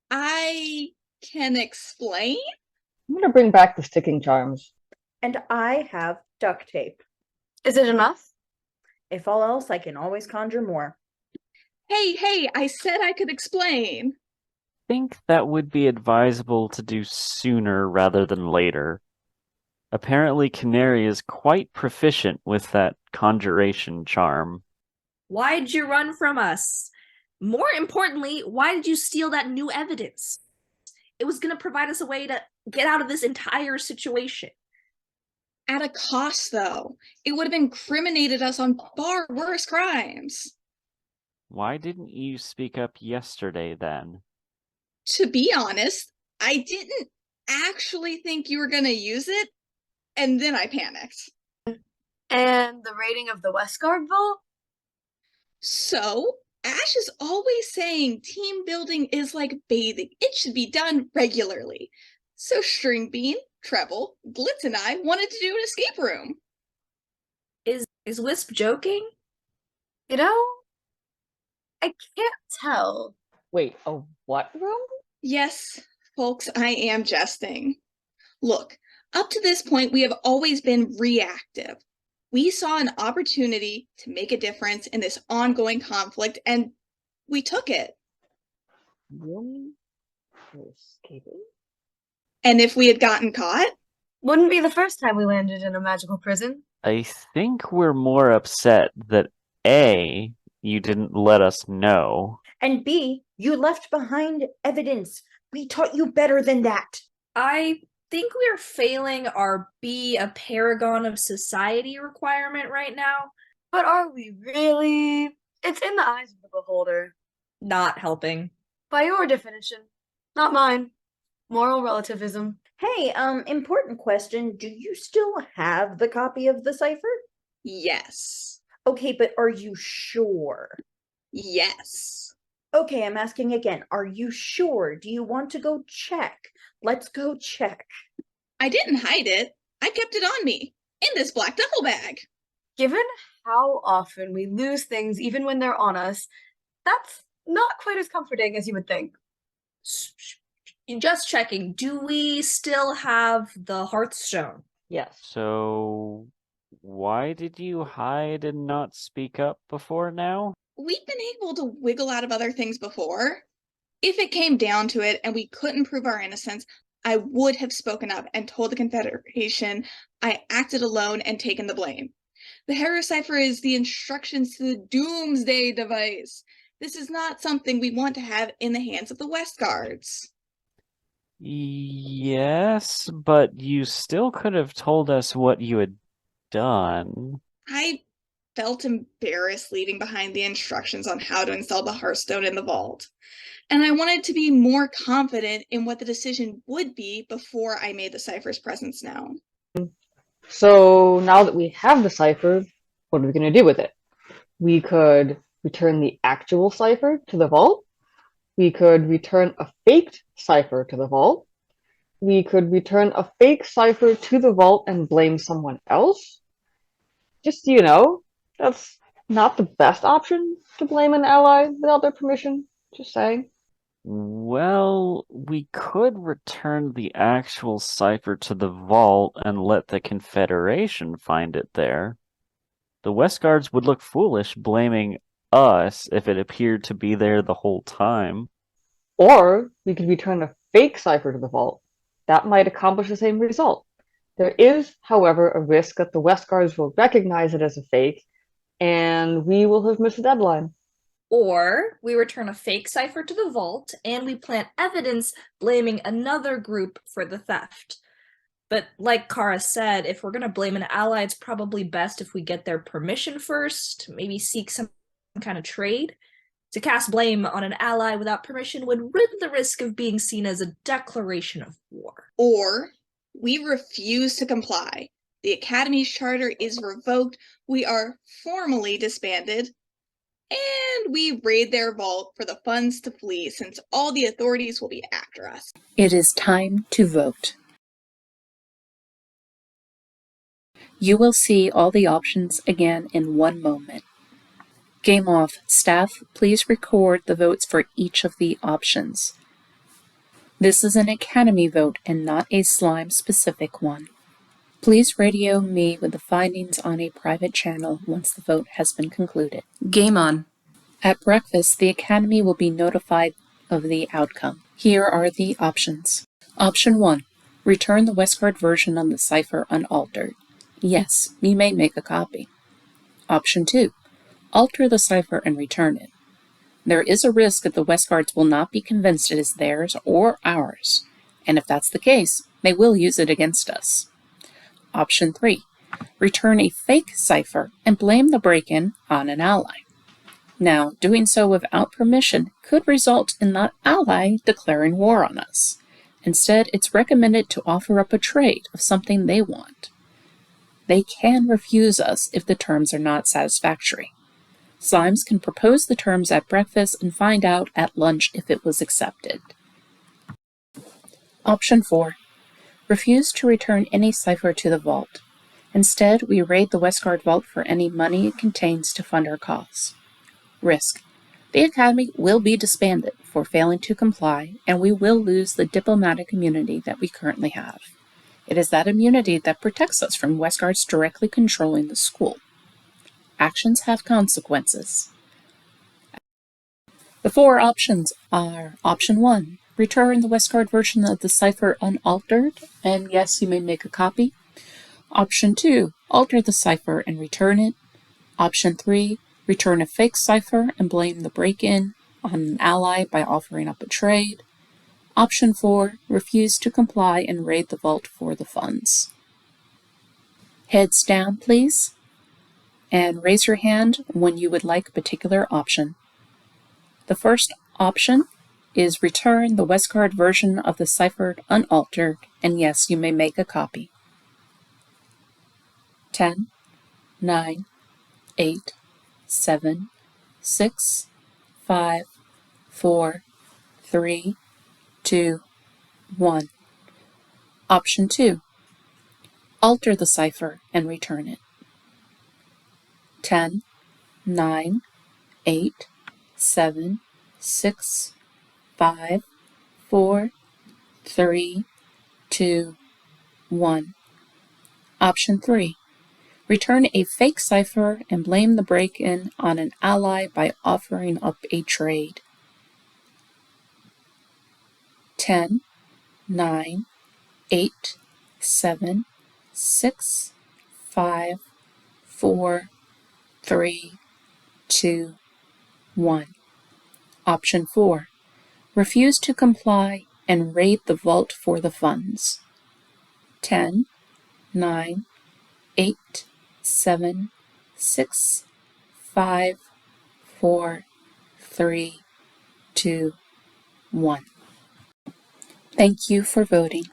I can explain. I'm gonna bring back the sticking charms. And I have duct tape. Is it enough? If all else, I can always conjure more. Hey, I said I could explain. Think that would be advisable to do sooner rather than later. Apparently, Canary is quite proficient with that conjuration charm. Why'd you run from us? More importantly, why did you steal that new evidence? It was going to provide us a way to get out of this entire situation. At a cost, though. It would have incriminated us on far worse crimes. Why didn't you speak up yesterday then? To be honest, I didn't actually think you were going to use it, and then I panicked. And the rating of the Westgard vault? So, Ash is always saying team building is like bathing. It should be done regularly. So Stringbean, Treble, Glitz, and I wanted to do an escape room. Is Wisp joking? You know, I can't tell. Wait, a what room? Yes, folks, I am jesting. Look, up to this point, we have always been reactive. We saw an opportunity to make a difference in this ongoing conflict, and we took it. Room for escaping? And if we had gotten caught, Wouldn't be the first time we landed in a magical prison. I think we're more upset that A, you didn't let us know. And B, you left behind evidence. We taught you better than that. I think we're failing our be a paragon of society requirement right now. But are we really? It's in the eyes of the beholder. Not helping. By your definition, not mine. Moral relativism. Hey, important question. Do you still have the copy of the cipher? yes. Okay, but are you sure? Yes. Okay, I'm asking again. Are you sure? Do you want to go check? Let's go check. I didn't hide it. I kept it on me, in this black duffel bag. Given how often we lose things even when they're on us, that's not quite as comforting as you would think. Just checking, do we still have the Hearthstone? Yes. So, why did you hide and not speak up before now? We've been able to wiggle out of other things before. If it came down to it and we couldn't prove our innocence, I would have spoken up and told the Confederation I acted alone and taken the blame. The Hero Cipher is the instructions to the Doomsday device. This is not something we want to have in the hands of the Westguards. Yes, but you still could have told us what you had done. I felt embarrassed leaving behind the instructions on how to install the Hearthstone in the vault, and I wanted to be more confident in what the decision would be before I made the cipher's presence known. So now that we have the cipher, what are we going to do with it? We could return the actual cipher to the vault. We could return a faked cipher to the vault. We could return a fake cipher to the vault and blame someone else. Just so you know, that's not the best option to blame an ally without their permission. Just saying. Well, we could return the actual cipher to the vault and let the Confederation find it there. The Westguards would look foolish blaming us if it appeared to be there the whole time. Or we could return a fake cipher to the vault. That might accomplish the same result. There is, however, a risk that the Westguards will recognize it as a fake, and we will have missed the deadline. Or we return a fake cipher to the vault and we plant evidence blaming another group for the theft. But like Kara said, if we're going to blame an ally, it's probably best if we get their permission first, maybe seek some kind of trade. To cast blame on an ally without permission would run the risk of being seen as a declaration of war. Or we refuse to comply. The Academy's charter is revoked, we are formally disbanded, and we raid their vault for the funds to flee since all the authorities will be after us. It is time to vote. You will see all the options again in one moment. Game off. Staff, please record the votes for each of the options. This is an Academy vote and not a slime-specific one. Please radio me with the findings on a private channel once the vote has been concluded. Game on. At breakfast, the Academy will be notified of the outcome. Here are the options. Option 1. Return the Westgard version of the cipher unaltered. Yes, you may make a copy. Option 2. Alter the cipher and return it. There is a risk that the Westguards will not be convinced it is theirs or ours, and if that's the case, they will use it against us. Option 3. Return a fake cipher and blame the break-in on an ally. Now, doing so without permission could result in that ally declaring war on us. Instead, it's recommended to offer up a trade of something they want. They can refuse us if the terms are not satisfactory. Slimes can propose the terms at breakfast and find out at lunch if it was accepted. Option 4. Refuse to return any cipher to the vault. Instead, we raid the Westgard vault for any money it contains to fund our cause. Risk. The Academy will be disbanded for failing to comply, and we will lose the diplomatic immunity that we currently have. It is that immunity that protects us from Westguards directly controlling the school. Actions have consequences. The 4 options are Option 1. Return the Westgard version of the cipher unaltered, and yes, you may make a copy. Option 2. Alter the cipher and return it. Option 3. Return a fake cipher and blame the break-in on an ally by offering up a trade. Option 4. Refuse to comply and raid the vault for the funds. Heads down, please, and raise your hand when you would like a particular option. The first option is return the Westgard version of the cipher unaltered, and yes, you may make a copy. 10, 9, 8, 7, 6, 5, 4, 3, 2, 1. Option 2. Alter the cipher and return it. 10, 9, 8, 7, 6, 5, 4, 3, 2, 1. Option 3. Return a fake cipher and blame the break-in on an ally by offering up a trade. 10, 9, 8, 7, 6, 5, 4, 3, 2, 1. Option 4. Refuse to comply and raid the vault for the funds. 10, 9, 8, 7, 6, 5, 4, 3, 2, 1. Thank you for voting.